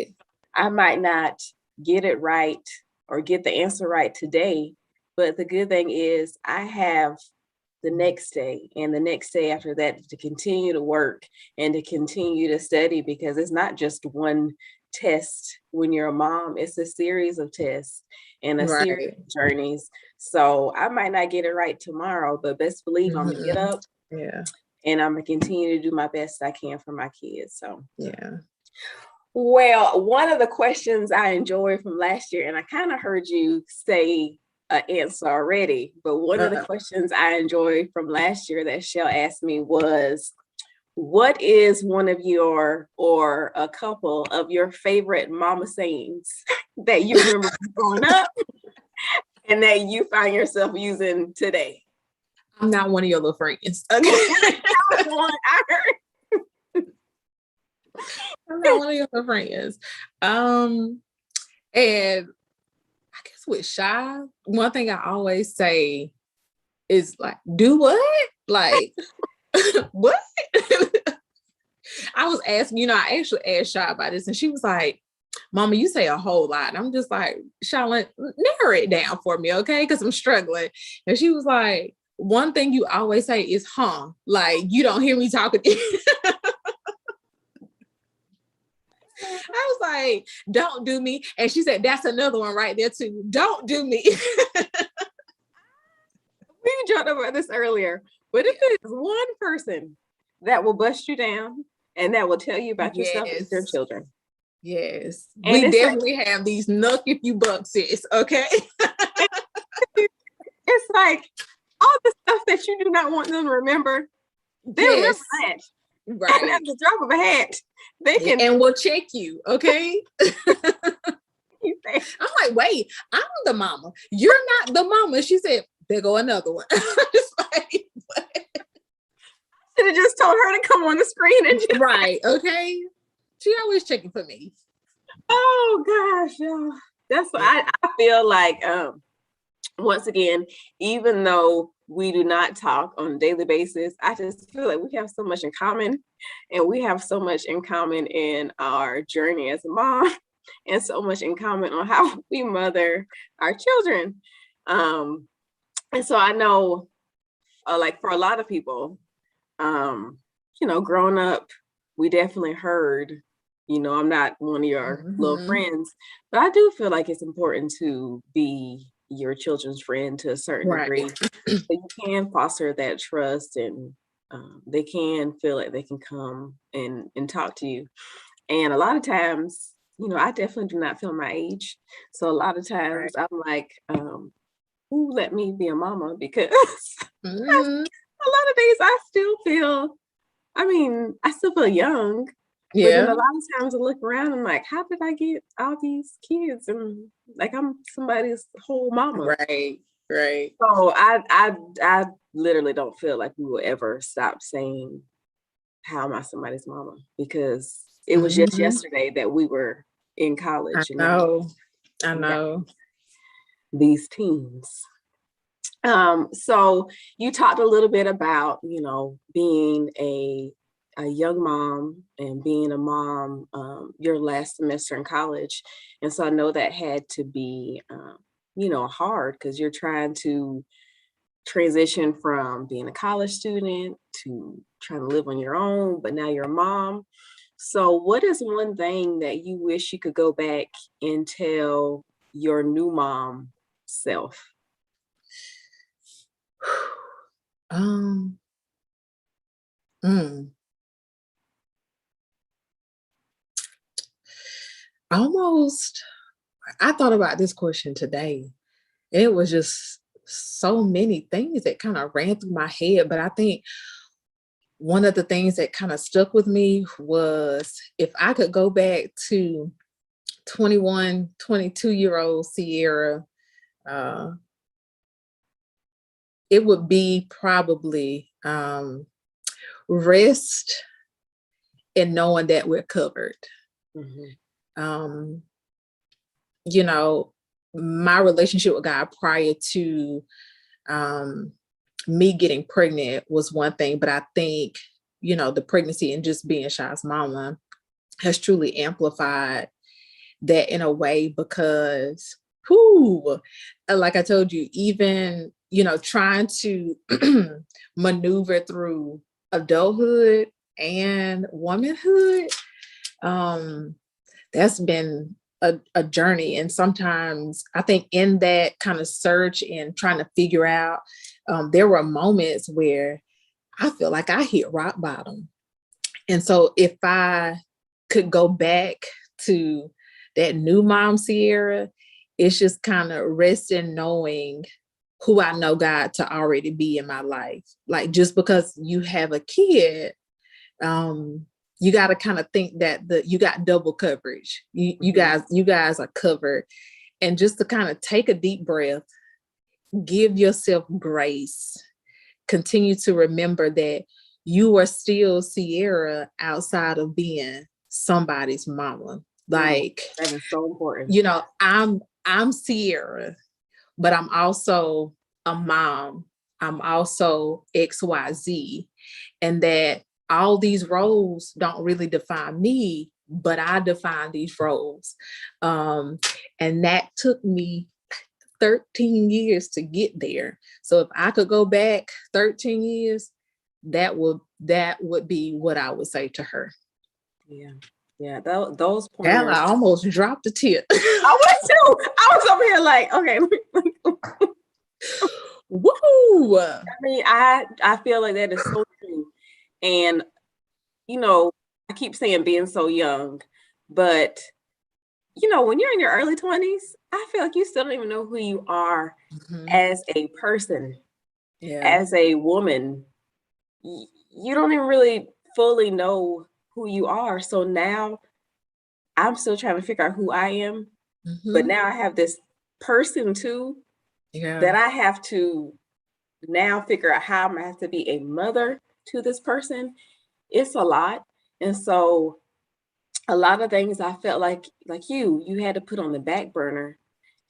I might not get it right or get the answer right today, but the good thing is I have the next day and the next day after that to continue to work and to continue to study, because it's not just one test when you're a mom. It's a series of tests and a series of journeys. So I might not get it right tomorrow, but best believe I'm gonna get up and I'm gonna continue to do my best I can for my kids. So well, one of the questions I enjoyed from last year, and I kind of heard you say an answer already, but one of the questions I enjoyed from last year that Shell asked me was, what is one of your, or a couple of your favorite mama sayings that you remember growing up and that you find yourself using today? I'm not one of your little friends. Okay. That was the one I heard. I'm not one of your friends. And I guess with Shy, one thing I always say is like, do what? Like, what? I was asking, I actually asked Shy about this, and she was like, Mama, you say a whole lot. And I'm just like, Charlotte, narrow it down for me, okay? Because I'm struggling. And she was like, one thing you always say is, like, you don't hear me talking. I was like, don't do me. And she said, that's another one right there too. Don't do me. We joked about this earlier, but if there's one person that will bust you down and that will tell you about yourself, it's your children. Yes. And we definitely have these nuck if you buck, sis, okay? It's like all the stuff that you do not want them to remember, they remember Yes. that. Right. And at the drop of a hat, they can. And we'll check you, okay? Say, I'm like, wait, I'm the mama. You're not the mama. She said, there go another one. Just like, should have just told her to come on the screen and just, right, okay. She always checking for me. oh gosh, yeah. That's what I feel like. Once again, even though we do not talk on a daily basis, I just feel like we have so much in common, and we have so much in common in our journey as a mom, and so much in common on how we mother our children. And so I know, like for a lot of people, growing up, we definitely heard, I'm not one of your little friends, but I do feel like it's important to be your children's friend to a certain degree. So you can foster that trust, and they can feel like they can come and talk to you. And a lot of times, I definitely do not feel my age. So a lot of times I'm like, who let me be a mama? Because a lot of days I still feel, I still feel young. But then a lot of times I look around and I'm like, how did I get all these kids? And like I'm somebody's whole mama. Right. So I literally don't feel like we will ever stop saying, how am I somebody's mama? Because it was just yesterday that we were in college. I know. These teens. So you talked a little bit about, being a young mom and being a mom your last semester in college. And so I know that had to be, hard because you're trying to transition from being a college student to trying to live on your own, but now you're a mom. So what is one thing that you wish you could go back and tell your new mom self? Almost, I thought about this question today. It was just so many things that kind of ran through my head, but I think one of the things that kind of stuck with me was if I could go back to 21, 22-year-old Cierra, it would be probably rest and knowing that we're covered. My relationship with God prior to me getting pregnant was one thing, but I think, the pregnancy and just being Shy's mama has truly amplified that in a way because, like I told you, even, trying to maneuver through adulthood and womanhood, that's been a journey. And sometimes I think in that kind of search and trying to figure out, there were moments where I feel like I hit rock bottom. And so if I could go back to that new mom Cierra, it's just kind of resting knowing who I know God to already be in my life. Like just because you have a kid, you got to kind of think that you got double coverage. You guys are covered. And just to kind of take a deep breath, give yourself grace, continue to remember that you are still Cierra outside of being somebody's mama. Like that is so important. I'm Cierra, but I'm also a mom. I'm also XYZ. And that all these roles don't really define me, but I define these roles. And that took me 13 years to get there. So if I could go back 13 years, that would be what I would say to her. Yeah, those points. Hell, I almost dropped a tear. I was too. I was over here like, okay. Woo! I feel like that is so true. And I keep saying being so young, but when you're in your early 20s, I feel like you still don't even know who you are as a person. Yeah. as a woman, you don't even really fully know who you are. So now I'm still trying to figure out who I am, but Mm-hmm. now I have this person too Yeah. that I have to now figure out how I'm gonna have to be a mother to this person. It's a lot. And so a lot of things I felt like you had to put on the back burner,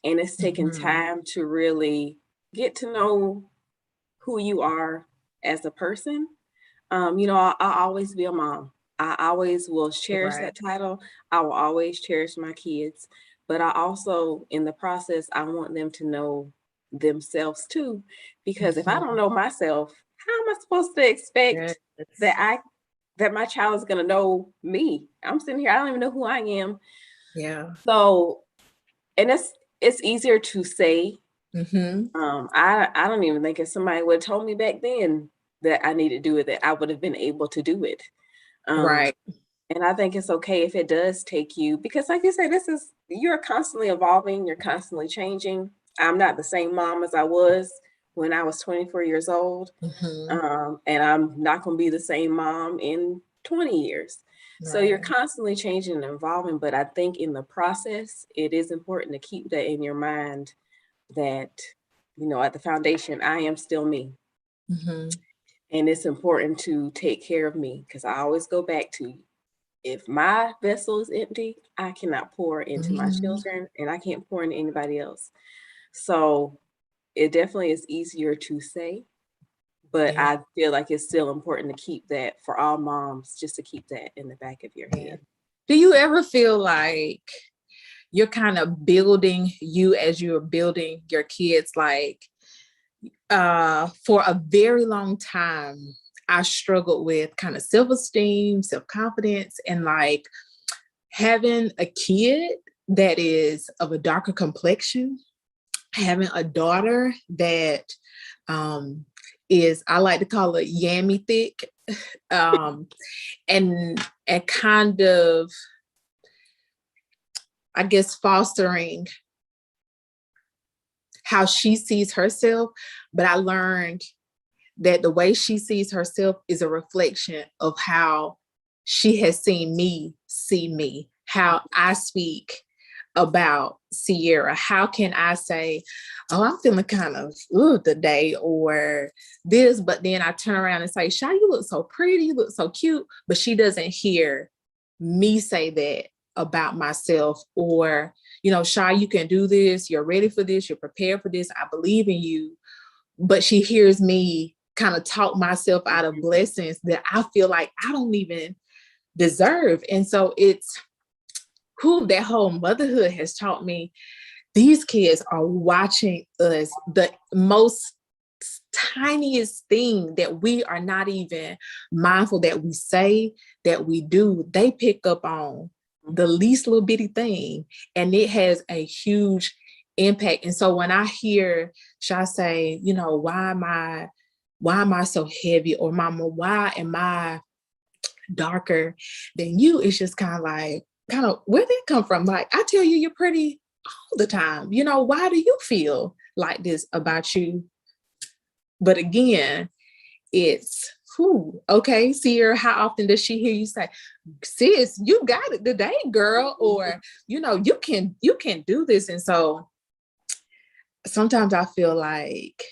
and it's taken Mm-hmm. time to really get to know who you are as a person. I'll always be a mom. I always will cherish Right. that title. I will always cherish my kids. But I also, in the process, I want them to know themselves too. Because if I don't Mm-hmm. know myself, how am I supposed to expect that Yes. I that my child is gonna know me? I'm sitting here, I don't even know who I am. Yeah. So, and it's easier to say. Mm-hmm. I don't even think if somebody would have told me back then that I needed to do it, that I would have been able to do it. Um, Right. and I think it's okay if it does take you, because like you said, you're constantly evolving, you're constantly changing. I'm not the same mom as I was when I was 24 years old. Mm-hmm. And I'm not going to be the same mom in 20 years. So you're Right. constantly changing and evolving. But I think in the process, it is important to keep that in your mind that, at the foundation, I am still me. Mm-hmm. And it's important to take care of me, because I always go back to, if my vessel is empty, I cannot pour into my Mm-hmm. children, and I can't pour into anybody else. So it definitely is easier to say, but Yeah. I feel like it's still important to keep that for all moms, just to keep that in the back of your Yeah. head. Do you ever feel like you're kind of building you as you're building your kids? Like, for a very long time, I struggled with kind of self-esteem, self-confidence, and like having a kid that is of a darker complexion, having a daughter that um, is, I like to call it yammy thick, um, and kind of, I guess, fostering how she sees herself. But I learned that the way she sees herself is a reflection of how she has seen me see me, how I speak about Cierra. How can I say, oh, I'm feeling kind of today or this, but then I turn around and say, Shy, you look so pretty, you look so cute, but she doesn't hear me say that about myself, or, Shy, you can do this, you're ready for this, you're prepared for this, I believe in you. But she hears me kind of talk myself out of blessings that I feel like I don't even deserve. And so it's who that whole motherhood has taught me. These kids are watching us, the most tiniest thing that we are not even mindful that we say, that we do, they pick up on the least little bitty thing, and it has a huge impact. And so when I hear Sha say, why am I so heavy, or Mama, why am I darker than you, it's just kind of where did it come from? Like, I tell you, you're pretty all the time. Why do you feel like this about you? But again, it's who, okay, Sierra, how often does she hear you say, sis, you got it today, girl, or you can do this? And so sometimes I feel like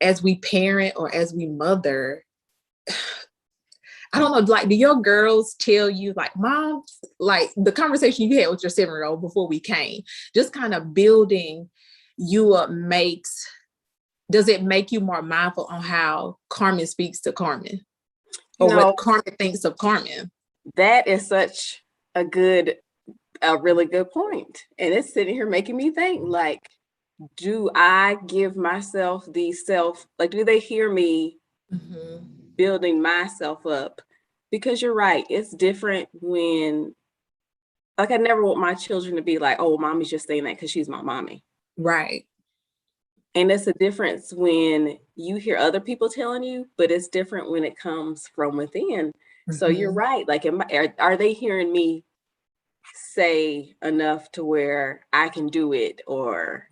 as we parent or as we mother, I don't know, like, do your girls tell you, like, Mom, like the conversation you had with your 7-year-old before we came, just kind of building you up does it make you more mindful on how Carmen speaks to Carmen, You or what know, Carmen thinks of Carmen? that is such a really good point. And it's sitting here making me think, like, do I give myself like, do they hear me Mm-hmm. building myself up? Because you're right, it's different when, like, I never want my children to be like, oh, mommy's just saying that because she's my mommy. Right. And it's a difference when you hear other people telling you, but it's different when it comes from within. So you're Mm-hmm. right. Like, are they hearing me say enough to where I can do it, or,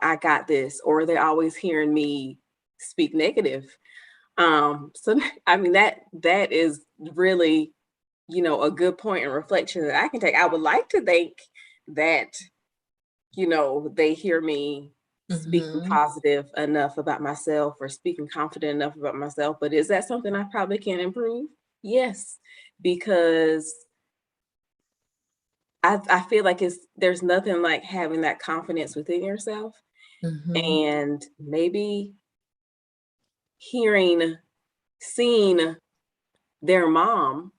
I got this, or they're always hearing me speak negative. So I mean that is really, a good point and reflection that I can take. I would like to think that, they hear me speaking Mm-hmm. positive enough about myself or speaking confident enough about myself. But is that something I probably can improve? Yes, because I feel like there's nothing like having that confidence within yourself, Mm-hmm. and maybe seeing their mom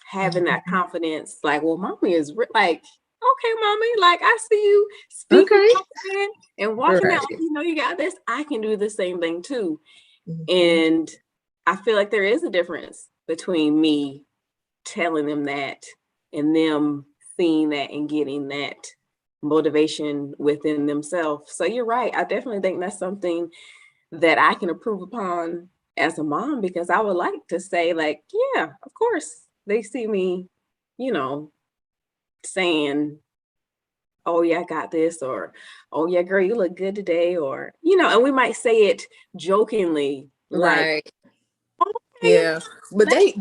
having that Mm-hmm. confidence, like, well, mommy is like, okay, mommy, like I see you speaking Okay. confident and walking out, Right. you got this. I can do the same thing too. Mm-hmm. And I feel like there is a difference between me telling them that and them seeing that and getting that motivation within themselves. So you're right. I definitely think that's something that I can improve upon as a mom, because I would like to say, like, yeah, of course, they see me, you know, saying, oh, yeah, I got this, or, oh, yeah, girl, you look good today, or, and we might say it jokingly, like, Right. okay, Yeah, but let's,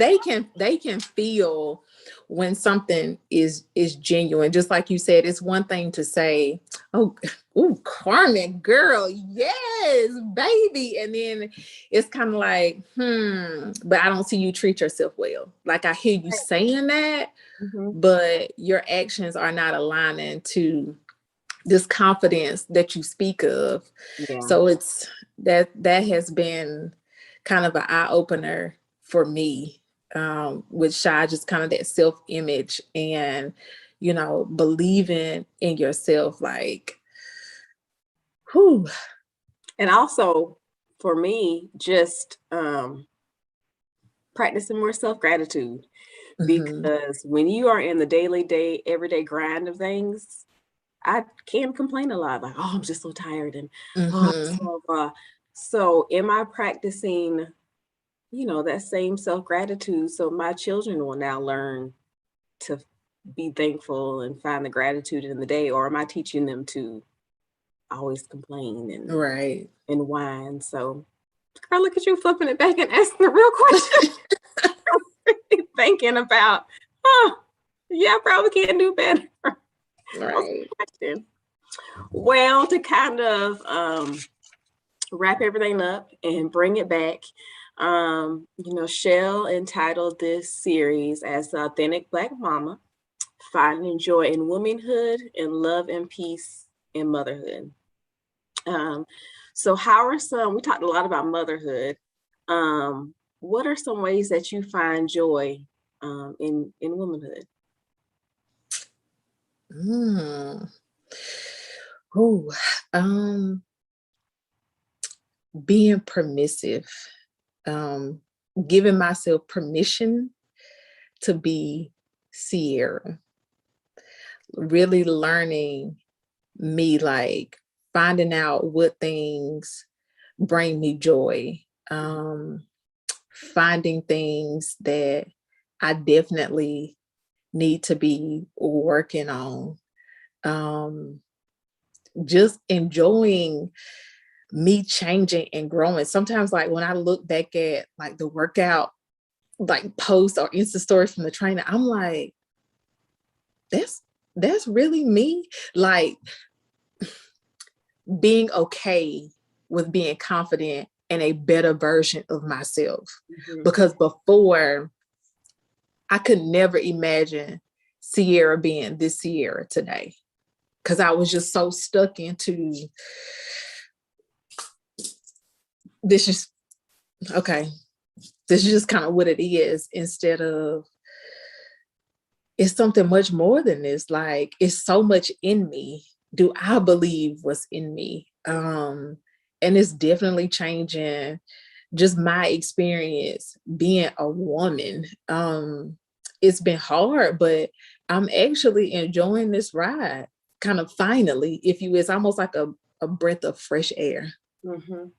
they can feel when something is genuine. Just like you said, it's one thing to say, "Oh, ooh, Carmen, girl, yes, baby," and then it's kind of like, but I don't see you treat yourself well. Like I hear you saying that, mhm, but your actions are not aligning to this confidence that you speak of. yeah. So it's that has been kind of an eye opener for me, with Shy, just kind of that self image and believing in yourself. Like, whew. And also for me, just practicing more self-gratitude, Mm-hmm, because when you are in the everyday grind of things, I can complain a lot, like, oh, I'm just so tired, and oh, mm-hmm, blah, blah. So am I practicing, that same self-gratitude, so my children will now learn to be thankful and find the gratitude in the day, or am I teaching them to always complain right. and whine? So, girl, look at you flipping it back and asking the real question. Thinking about, oh, yeah, I probably can do better. Okay, Right. question. Well, to kind of wrap everything up and bring it back, Shell entitled this series as the Authentic Black Mama, Finding Joy in Womanhood and Love and Peace in Motherhood. Um, so we talked a lot about motherhood. What are some ways that you find joy in womanhood? Mm. Ooh, um, being permissive, um, giving myself permission to be Cierra, really learning me, like finding out what things bring me joy, finding things that I definitely need to be working on, um, just enjoying me changing and growing. Sometimes, like when I look back at like the workout, like posts or Insta stories from the trainer, I'm like, that's that's really me. Like being okay with being confident and a better version of myself. Mhm. Because before, I could never imagine Cierra being this Cierra today. Because I was just so stuck into this is okay. This is just kind of what it is, instead of it's something much more than this. Like it's so much in me. Do I believe what's in me? And it's definitely changing just my experience being a woman. It's been hard, but I'm actually enjoying this ride. Kind of finally, if you, it's almost like a breath of fresh air. Mhm.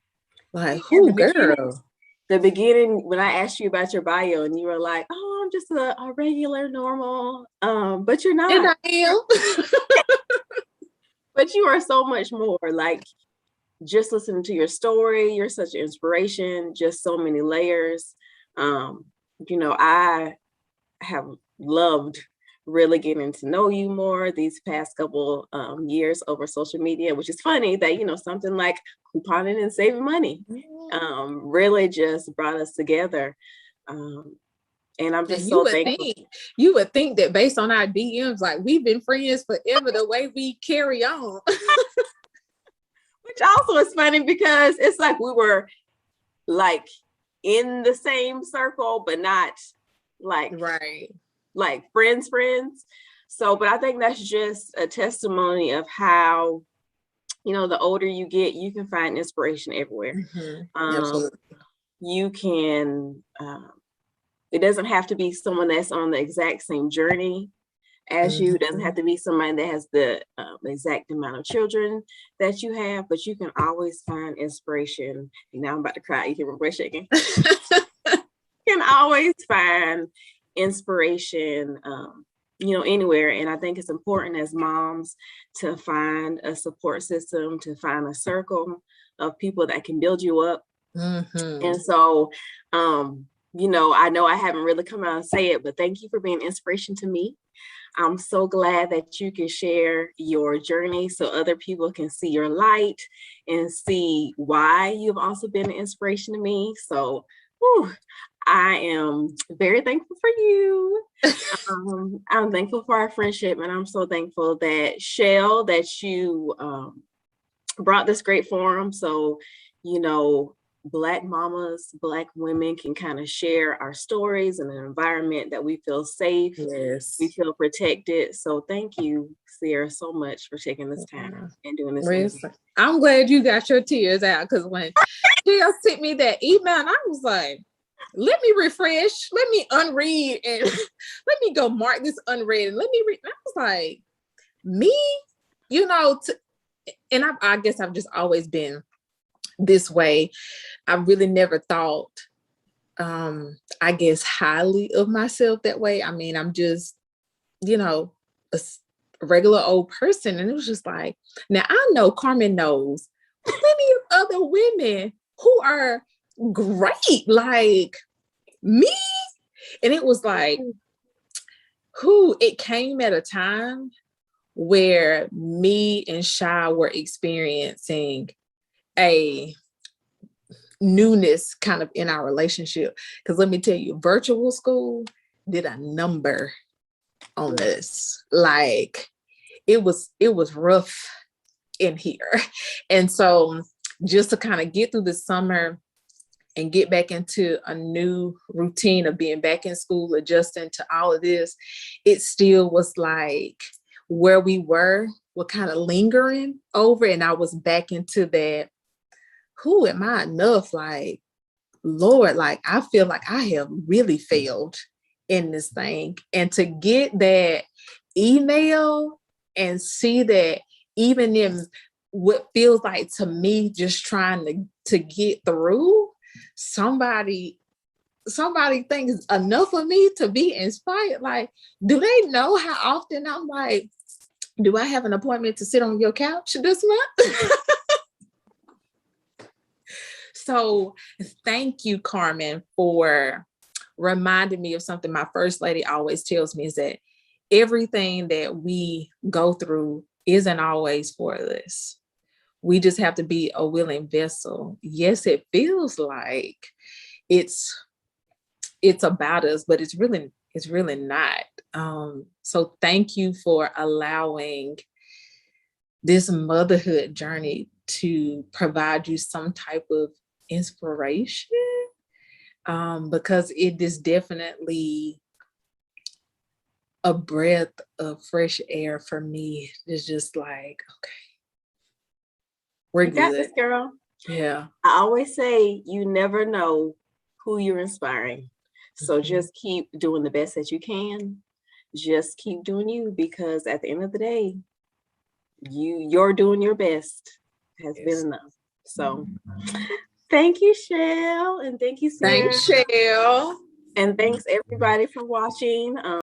Like, Yeah, who, girl? the beginning when I asked you about your bio and you were like, "Oh, I'm just a regular, normal," but you're And not. I am. But you are so much more. Like just listening to your story, you're such an inspiration, just so many layers. I have loved really getting to know you more these past couple years over social media, which is funny that, something like couponing and saving money really just brought us together. And I'm just so thankful. You would think that based on our DMs, like we've been friends forever, the way we carry on. Which also is funny because it's like we were like in the same circle, but not like right, like friends. So, but I think that's just a testimony of how, the older you get, you can find inspiration everywhere. Absolutely. You can, it doesn't have to be someone that's on the exact same journey as you. It doesn't have to be somebody that has the exact amount of children that you have, but you can always find inspiration. Now I'm about to cry. You hear my breath shaking. You can always find inspiration, anywhere. And I think it's important as moms to find a support system, to find a circle of people that can build you up. And so, I know I haven't really come out and say it, but thank you for being inspiration to me. I'm so glad that you can share your journey so other people can see your light and see why you've also been an inspiration to me. So, I am very thankful for you. I'm thankful for our friendship, and I'm so thankful that Shell, that you brought this great forum. So, Black mamas, Black women can kind of share our stories in an environment that we feel safe. Yes. We feel protected. So thank you, Cierra, so much for taking this time and doing this. I'm glad you got your tears out, because when she sent me that email, and I was like, let me refresh, let me unread, and let me go mark this unread, and let me read. And I was like, me, and I guess I've just always been this way. I really never thought, I guess, highly of myself that way. I mean, I'm just, a regular old person. And it was just like, now I know Carmen knows plenty of other women who are great, like me. And it was like, it came at a time where me and Shy were experiencing a newness kind of in our relationship. Because let me tell you, virtual school did a number on us. Like it was rough in here. And so just to kind of get through the summer and get back into a new routine of being back in school, adjusting to all of this, it still was like where we were kind of lingering over. And I was back into that, who am I enough? Like, Lord, like, I feel like I have really failed in this thing. And to get that email and see that even in what feels like to me just trying to get through, somebody thinks enough of me to be inspired. Like, do they know how often I'm like, do I have an appointment to sit on your couch this month? So thank you, Carmen, for reminding me of something my first lady always tells me, is that everything that we go through isn't always for us. We just have to be a willing vessel. Yes, it feels like it's about us, but it's really not. So thank you for allowing this motherhood journey to provide you some type of inspiration, because it is definitely a breath of fresh air for me. It's just like, okay, we're good. Got this, girl. Yeah. I always say you never know who you're inspiring. So just keep doing the best that you can. Just keep doing you, because at the end of the day, you're doing your best has been enough. So thank you, Shell, and thank you, Cierra. Thanks, Shell. And thanks everybody for watching.